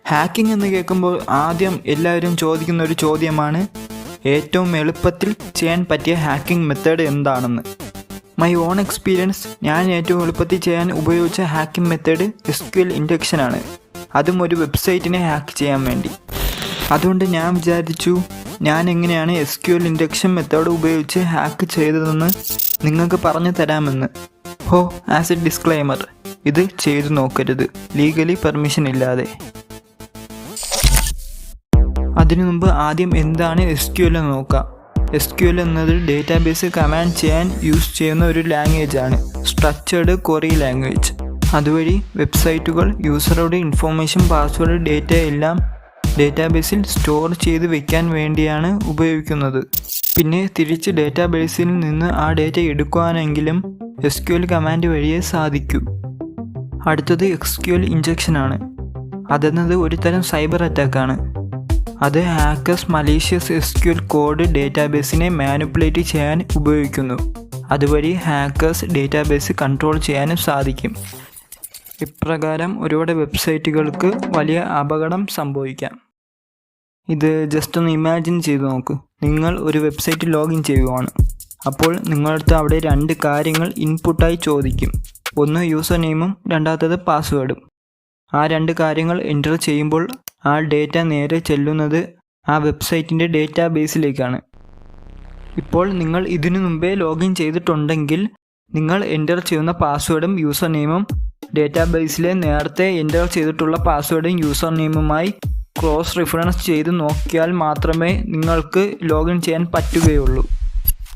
Hacking എന്ന് കേൾക്കുമ്പോൾ ആദ്യം എല്ലാവരും ചോദിക്കുന്ന ഒരു ചോദ്യമാണ് ഏറ്റവും എളുപ്പത്തിൽ ചെയ്യാൻ പറ്റിയ ഹാക്കിംഗ് മെത്തേഡ് എന്താണെന്ന്. മൈ ഓൺ എക്സ്പീരിയൻസ്, ഞാൻ ഏറ്റവും എളുപ്പത്തിൽ ചെയ്യാൻ ഉപയോഗിച്ച ഹാക്കിംഗ് മെത്തേഡ് SQL ഇൻജെക്ഷൻ ആണ്. അതും ഒരു വെബ്സൈറ്റിനെ ഹാക്ക് ചെയ്യാൻ വേണ്ടി. അതുകൊണ്ട് ഞാൻ വിചാരിച്ചു ഞാൻ എങ്ങനെയാണ് SQL ഇൻജെക്ഷൻ മെത്തേഡ് ഉപയോഗിച്ച് ഹാക്ക് ചെയ്തതെന്ന് നിങ്ങൾക്ക് പറഞ്ഞു തരാമെന്ന്. ആസ് എ ഡിസ്ക്ലെയിമർ, ഇത് ചെയ്തു നോക്കരുത്, ലീഗലി പെർമിഷൻ ഇല്ലാതെ. അതിനു മുമ്പ് ആദ്യം എന്താണ് SQL എന്ന് നോക്കാം. SQL എന്നത് ഡേറ്റാബേസ് കമാൻഡ് ചെയ്യാൻ യൂസ് ചെയ്യുന്ന ഒരു ലാംഗ്വേജ് ആണ്, സ്ട്രക്ചേർഡ് ക്വറി ലാംഗ്വേജ്. അതുവഴി വെബ്സൈറ്റുകൾ യൂസറുടെ ഇൻഫോർമേഷൻ, പാസ്വേഡ്, ഡേറ്റ എല്ലാം ഡേറ്റാബേസിൽ സ്റ്റോർ ചെയ്ത് വെക്കാൻ വേണ്ടിയാണ് ഉപയോഗിക്കുന്നത്. പിന്നെ തിരിച്ച് ഡേറ്റാബേസിൽ നിന്ന് ആ ഡേറ്റ എടുക്കുവാനെങ്കിലും SQL കമാൻഡ് വഴിയേ സാധിക്കൂ. അടുത്തത് SQL ഇൻജെക്ഷൻ ആണ്. അതെന്നത് ഒരു തരം സൈബർ അറ്റാക്കാണ്. അത് ഹാക്കേഴ്സ് മലീഷ്യസ് SQL കോഡ് ഡേറ്റാബേസിനെ മാനിപ്പുലേറ്റ് ചെയ്യാൻ ഉപയോഗിക്കുന്നു. അതുവഴി ഹാക്കേഴ്സ് ഡേറ്റാബേസ് കൺട്രോൾ ചെയ്യാനും സാധിക്കും. ഇപ്രകാരം ഒരുപാട് വെബ്സൈറ്റുകൾക്ക് വലിയ അപകടം സംഭവിക്കാം. ഇത് ജസ്റ്റ് ഒന്ന് ഇമാജിൻ ചെയ്ത് നോക്ക്. നിങ്ങൾ ഒരു വെബ്സൈറ്റ് ലോഗിൻ ചെയ്യുകയാണ്. അപ്പോൾ നിങ്ങളടുത്ത് അവിടെ 2 കാര്യങ്ങൾ ഇൻപുട്ടായി ചോദിക്കും. ഒന്ന് യൂസർ നെയിമും രണ്ടാമത്തേത് പാസ്വേഡും. ആ 2 കാര്യങ്ങൾ എൻ്റർ ചെയ്യുമ്പോൾ ആ ഡേറ്റ നേരെ ചെല്ലുന്നത് ആ വെബ്സൈറ്റിൻ്റെ ഡേറ്റാബേസിലേക്കാണ്. ഇപ്പോൾ നിങ്ങൾ ഇതിനു മുമ്പേ ലോഗിൻ ചെയ്തിട്ടുണ്ടെങ്കിൽ നിങ്ങൾ എൻ്റർ ചെയ്യുന്ന പാസ്വേഡും യൂസർ നെയിമും ഡേറ്റാബേസിലെ നേരത്തെ എൻ്റർ ചെയ്തിട്ടുള്ള പാസ്വേഡും യൂസർ നെയിമുമായി ക്രോസ് റെഫറൻസ് ചെയ്ത് നോക്കിയാൽ മാത്രമേ നിങ്ങൾക്ക് ലോഗിൻ ചെയ്യാൻ പറ്റുകയുള്ളൂ.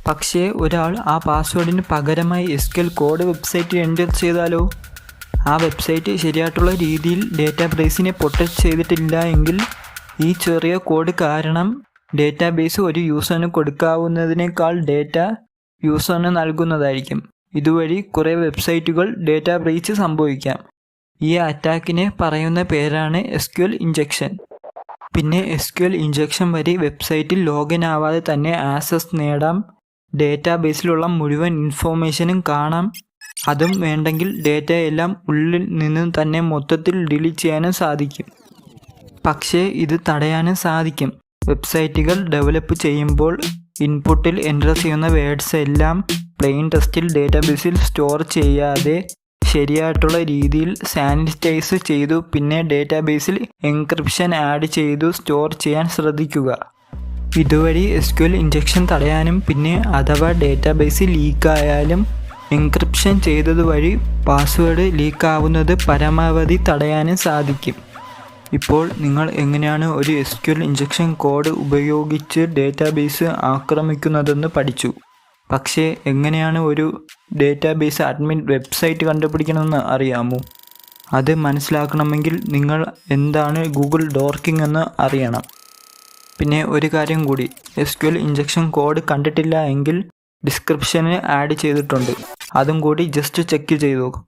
പക്ഷേ ഒരാൾ ആ പാസ്വേഡിന് പകരമായി SQL കോഡ് വെബ്സൈറ്റിൽ എൻ്റർ ചെയ്താലോ? ആ വെബ്സൈറ്റ് ശരിയായിട്ടുള്ള രീതിയിൽ ഡേറ്റാബേസിനെ പ്രൊട്ടക്റ്റ് ചെയ്തിട്ടില്ല എങ്കിൽ ഈ ചെറിയ കോഡ് കാരണം ഡേറ്റാബേസ് ഒരു യൂസറിന് കൊടുക്കാവുന്നതിനേക്കാൾ ഡേറ്റ യൂസറിന് നൽകുന്നതായിരിക്കും. ഇതുവഴി കുറേ വെബ്സൈറ്റുകൾ ഡേറ്റ ബ്രീച്ച് സംഭവിക്കാം. ഈ അറ്റാക്കിനെ പറയുന്ന പേരാണ് SQL ഇൻജെക്ഷൻ. പിന്നെ SQL ഇൻജെക്ഷൻ വഴി വെബ്സൈറ്റിൽ ലോഗിൻ ആവാതെ തന്നെ ആക്സസ് നേടാം. ഡേറ്റാബേസിലുള്ള മുഴുവൻ ഇൻഫോർമേഷനും കാണാം. അതും വേണ്ടെങ്കിൽ ഡേറ്റയെല്ലാം ഉള്ളിൽ നിന്ന് തന്നെ മൊത്തത്തിൽ ഡിലീറ്റ് ചെയ്യാനും സാധിക്കും. പക്ഷേ ഇത് തടയാനും സാധിക്കും. വെബ്സൈറ്റുകൾ ഡെവലപ്പ് ചെയ്യുമ്പോൾ ഇൻപുട്ടിൽ എൻ്റർ ചെയ്യുന്ന വേർഡ്സ് എല്ലാം പ്ലെയിൻ ടെക്സ്റ്റിൽ ഡേറ്റാബേസിൽ സ്റ്റോർ ചെയ്യാതെ ശരിയായിട്ടുള്ള രീതിയിൽ സാനിറ്റൈസ് ചെയ്തു പിന്നെ ഡേറ്റാബേസിൽ എൻക്രിപ്ഷൻ ആഡ് ചെയ്തു സ്റ്റോർ ചെയ്യാൻ ശ്രദ്ധിക്കുക. ഇതുവഴി SQL ഇൻജെക്ഷൻ തടയാനും പിന്നെ അഥവാ ഡേറ്റാബേസ് ലീക്കായാലും എൻക്രിപ്ഷൻ ചെയ്തതുവഴി പാസ്വേഡ് ലീക്കാവുന്നത് പരമാവധി തടയാനും സാധിക്കും. ഇപ്പോൾ നിങ്ങൾ എങ്ങനെയാണ് ഒരു SQL ഇൻജെക്ഷൻ കോഡ് ഉപയോഗിച്ച് ഡേറ്റാബേസ് ആക്രമിക്കുന്നതെന്ന് പഠിച്ചു. പക്ഷേ എങ്ങനെയാണ് ഒരു ഡേറ്റാബേസ് അഡ്മിൻ വെബ്സൈറ്റ് കണ്ടുപിടിക്കണമെന്ന് അറിയാമോ? അത് മനസ്സിലാക്കണമെങ്കിൽ നിങ്ങൾ എന്താണ് ഗൂഗിൾ ഡോർക്കിംഗ് എന്ന് അറിയണം. പിന്നെ ഒരു കാര്യം കൂടി, SQL ഇൻജെക്ഷൻ കോഡ് കണ്ടിട്ടില്ല എങ്കിൽ ഡിസ്ക്രിപ്ഷനിൽ ആഡ് ചെയ്തിട്ടുണ്ട്. അതും കൂടി ജസ്റ്റ് ചെക്ക് ചെയ്തു നോക്കും.